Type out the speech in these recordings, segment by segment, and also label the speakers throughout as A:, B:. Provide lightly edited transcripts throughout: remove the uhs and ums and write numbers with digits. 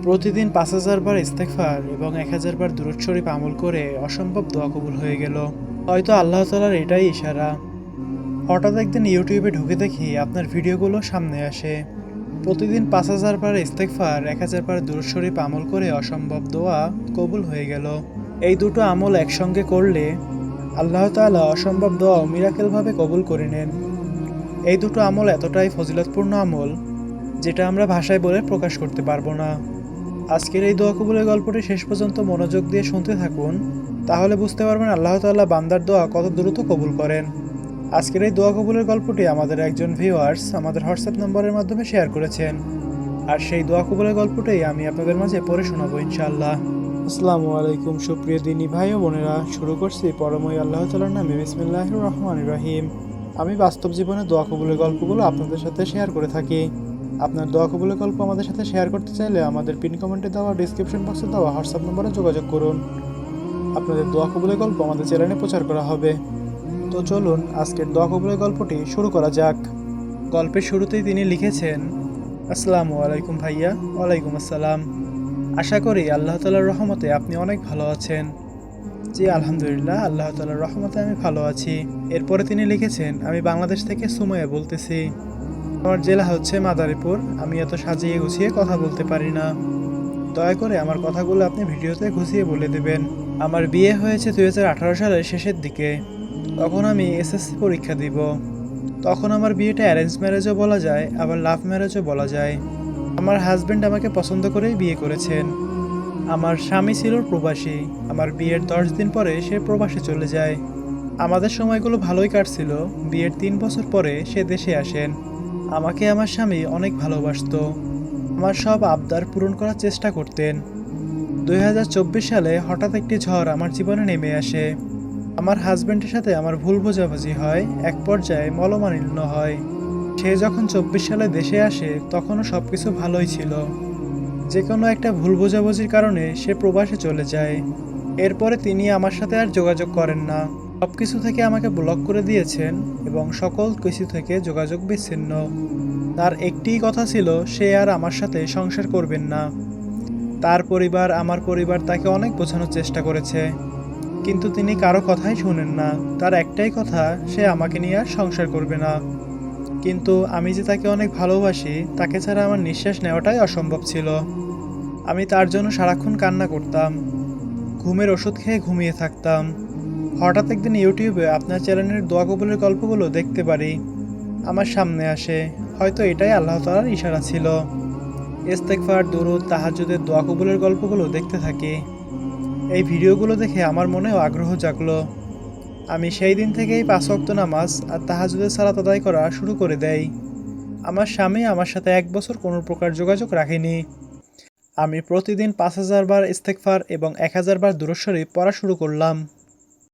A: প্রতিদিন ৫,০০০ বার ইস্তেগফার এবং ১,০০০ বার দুরূদ শরীফ আমল করে অসম্ভব দোয়া কবুল হয়ে গেল। হয়তো আল্লাহ তাআলার এটাই ইশারা। হঠাৎ একদিন ইউটিউবে ঢুকে দেখি আপনার ভিডিওগুলো সামনে আসে। প্রতিদিন ৫,০০০ বার ইস্তেগফার, ১,০০০ বার দুরূদ শরীফ আমল করে অসম্ভব দোয়া কবুল হয়ে গেল। এই দুটো আমল একসঙ্গে করলে আল্লাহ তাআলা অসম্ভব দোয়াও মিরাকেলভাবে কবুল করে নেন। এই দুটো আমল এতটাই ফজিলতপূর্ণ আমল, যেটা আমরা ভাষায় বলে প্রকাশ করতে পারবো না। আজকের এই দোয়া কবুলের গল্পটি শেষ পর্যন্ত মনোযোগ দিয়ে শুনতে থাকুন, তাহলে বুঝতে পারবেন আল্লাহ তাআলা বান্দার দোয়া কত দ্রুত কবুল করেন। আজকের এই দোয়া কবুলের গল্পটি আমাদের একজন ভিউয়ার্স আমাদের হোয়াটসঅ্যাপ নম্বরের মাধ্যমে শেয়ার করেছেন, আর সেই দোয়া কবুলের গল্পটাই আমি আপনাদের মাঝে পড়ে শোনাবো ইনশাআল্লাহ। আসসালামু আলাইকুম সুপ্রিয় দিনী ভাই ও বোনেরা, শুরু করছি পরমই আল্লাহ তাআলার নামে, বিসমিল্লাহির রহমানির রহিম। আমি বাস্তব জীবনে দোয়া কবুলের গল্পগুলো আপনাদের সাথে শেয়ার করে থাকি। আপনার দোয়া কবুলের গল্প আমাদের সাথে শেয়ার করতে চাইলে আমাদের পিন কমেন্টে দেওয়া, ডিসক্রিপশন বক্সে দেওয়া হোয়াটসঅ্যাপ নম্বরে যোগাযোগ করুন। আপনাদের দোয়া কবুলের গল্প আমাদের চ্যানেলে প্রচার করা হবে। তো চলুন আজকের দোয়া কবুলের গল্পটি শুরু করা যাক। গল্পের শুরুতেই তিনি লিখেছেন, আসসালামু আলাইকুম ভাইয়া। ওয়ালাইকুম আসসালাম। আশা করি আল্লাহ তাআলার রহমতে আপনি অনেক ভালো আছেন। জি আলহামদুলিল্লাহ, আল্লাহ তাআলার রহমতে আমি ভালো আছি। এরপরে তিনি লিখেছেন, আমি বাংলাদেশ থেকে সুমাইয়া বলতেছি। আমার জেলা হচ্ছে মাদারীপুর। আমি এত সাজিয়ে গুছিয়ে কথা বলতে পারি না। দয়া করে আমার কথাগুলো আপনি ভিডিওতে গুছিয়ে বলে দেবেন। আমার বিয়ে হয়েছে 2018 সালের শেষের দিকে। তখন আমি এসএসসি পরীক্ষা দিব। তখন আমার বিয়েটা অ্যারেঞ্জ ম্যারেজও বলা যায়, আবার লাভ ম্যারেজও বলা যায়। আমার হাজবেন্ড আমাকে পছন্দ করেই বিয়ে করেছেন। আমার স্বামী ছিল প্রবাসী। আমার বিয়ের 10 দিন পরে সে প্রবাসে চলে যায়। আমাদের সময়গুলো ভালোই কাটছিল। বিয়ের 3 বছর পরে সে দেশে আসেন। আমাকে আমার স্বামী অনেক ভালোবাসতো। আমার সব আবদার পূরণ করার চেষ্টা করতেন। 2024 সালে হঠাৎ একটি ঝড় আমার জীবনে নেমে আসে। আমার হাজবেন্ডের সাথে আমার ভুল বোঝাবুঝি হয়, এক পর্যায়ে মনোমালিন্য হয়। সে যখন 24 সালে দেশে আসে তখনও সবকিছু ভালোই ছিল। যে কোনো একটা ভুল বোঝাবুঝির কারণে সে প্রবাসে চলে যায়। এরপরে তিনি আমার সাথে আর যোগাযোগ করেন না। সবকিছু থেকে আমাকে ব্লক করে দিয়েছেন এবং সকল কিছু থেকে যোগাযোগ বিচ্ছিন্ন। তার একটিই কথা ছিল, সে আর আমার সাথে সংসার করবেন না। তার পরিবার, আমার পরিবার তাকে অনেক বোঝানোর চেষ্টা করেছে, কিন্তু তিনি কারো কথাই শুনেন না। তার একটাই কথা, সে আমাকে নিয়ে আর সংসার করবে না। কিন্তু আমি যে তাকে অনেক ভালোবাসি, তাকে ছাড়া আমার নিঃশ্বাস নেওয়াটাই অসম্ভব ছিল। আমি তার জন্য সারাক্ষণ কান্না করতাম, ঘুমের ওষুধ খেয়ে ঘুমিয়ে থাকতাম। হঠাৎ একদিন ইউটিউবে আপনার চ্যানেলের দোয়া কবুলের গল্পগুলো দেখতে পারি। আমার সামনে আসে। হয়তো এটাই আল্লাহ তাআলার ইশারা ছিল। ইস্তেগফার, দুরূদ, তাহাজ্জুদের দোয়া কবুলের গল্পগুলো দেখতে থাকি। এই ভিডিওগুলো দেখে আমার মনেও আগ্রহ জাগলো। আমি সেই দিন থেকেই 5 ওয়াক্ত নামাজ আর তাহাজ্জুদের সালাত আদায় করা শুরু করে দেই। আমার স্বামী আমার সাথে 1 বছর কোনো প্রকার যোগাযোগ রাখেনি। আমি প্রতিদিন 5,000 বার ইস্তেগফার এবং 1,000 বার দুরূদ শরীফ পড়া শুরু করলাম।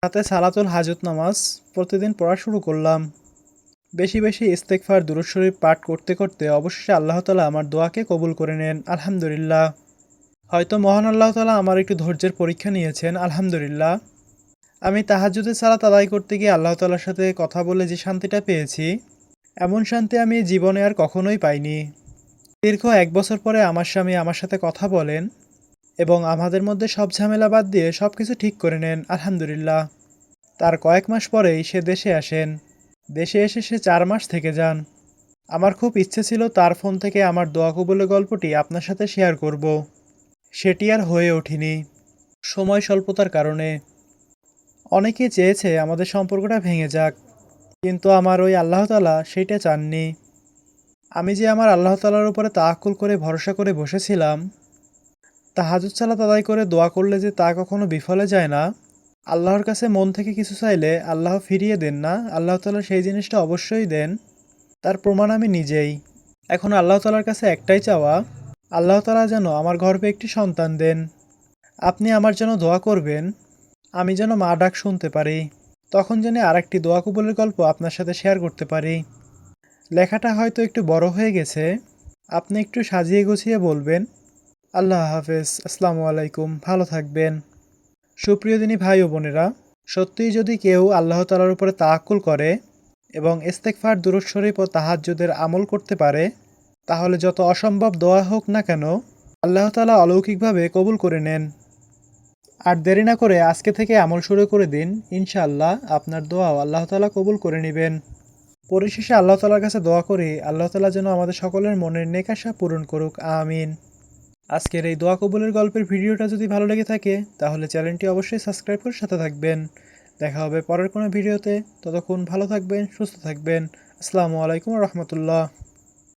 A: সাথে সালাতুল হাজত নামাজ প্রতিদিন পড়া শুরু করলাম। বেশি বেশি ইস্তেগফার, দুরূদ শরীফ পাঠ করতে করতে অবশেষে আল্লাহ তাআলা আমার দোয়াকে কবুল করে নেন, আলহামদুলিল্লাহ। হয়তো মহান আল্লাহ তাআলা আমার একটু ধৈর্যের পরীক্ষা নিয়েছেন, আলহামদুলিল্লাহ। আমি তাহাজ্জুদের সালাত আদায় করতে গিয়ে আল্লাহ তাআলার সাথে কথা বলে যে শান্তিটা পেয়েছি, এমন শান্তি আমি জীবনে আর কখনোই পাইনি। দীর্ঘ 1 বছর পরে আমার স্বামী আমার সাথে কথা বলেন এবং আমাদের মধ্যে সব ঝামেলা বাদ দিয়ে সবকিছু ঠিক করে নেন, আলহামদুলিল্লাহ। তার কয়েক মাস পরেই সে দেশে আসেন। দেশে এসে সে 4 মাস থেকে যান। আমার খুব ইচ্ছে ছিল তার ফোন থেকে আমার দোয়া কবুলের গল্পটি আপনার সাথে শেয়ার করব। সেটি আর হয়ে ওঠেনি, সময় স্বল্পতার কারণে। অনেকে চেয়েছে আমাদের সম্পর্কটা ভেঙে যাক, কিন্তু আমার ওই আল্লাহ তাআলা সেইটা চাননি। আমি যে আমার আল্লাহ তাআলার উপরে তাওয়াক্কুল করে ভরসা করে বসেছিলাম, তাহাজ্জুদ সালাত আদায় করে দোয়া করলে যে তা কখনো বিফলে যায় না, আল্লাহর কাছে মন থেকে কিছু চাইলে আল্লাহ ফিরিয়ে দেন না, আল্লাহ তাআলা সেই জিনিসটা অবশ্যই দেন, তার প্রমাণ আমি নিজেই। এখন আল্লাহ তাআলার কাছে একটাই চাওয়া, আল্লাহ তাআলা যেন আমার গর্ভে একটি সন্তান দেন। আপনি আমার জন্য দোয়া করবেন, আমি যেন মা ডাক শুনতে পারি। তখন যেন আরেকটি দোয়া কবুলের গল্প আপনার সাথে শেয়ার করতে পারি। লেখাটা হয়তো একটু বড় হয়ে গেছে, আপনি একটু সাজিয়ে গুছিয়ে বলবেন। আল্লাহ হাফেজ, আসসালামু আলাইকুম, ভালো থাকবেন। সুপ্রিয় দিনী ভাই ও বোনেরা, সত্যিই যদি কেউ আল্লাহ তাআলার উপরে তাওয়াক্কুল করে এবং ইস্তেগফার, দুরূদ শরীফ ও তাহাজ্জুদের আমল করতে পারে, তাহলে যত অসম্ভব দোয়া হোক না কেন, আল্লাহ তাআলা অলৌকিকভাবে কবুল করে নেন। আর দেরি না করে আজকে থেকে আমল শুরু করে দিন, ইনশাআল্লাহ আপনার দোয়াও আল্লাহ তাআলা কবুল করে নেবেন। পরিশেষে আল্লাহ তাআলার কাছে দোয়া করি, আল্লাহ তাআলা যেন আমাদের সকলের মনের নেক আশা পূরণ করুক, আমিন। আজকের এই দোয়া কবুলের গল্পের ভিডিওটা যদি ভালো লেগে থাকে তাহলে চ্যানেলটি অবশ্যই সাবস্ক্রাইব করে সাথে থাকবেন। দেখা হবে পরের কোনো ভিডিওতে। ততক্ষণ ভালো থাকবেন, সুস্থ থাকবেন। আসসালামু আলাইকুম রহমতুল্লাহ।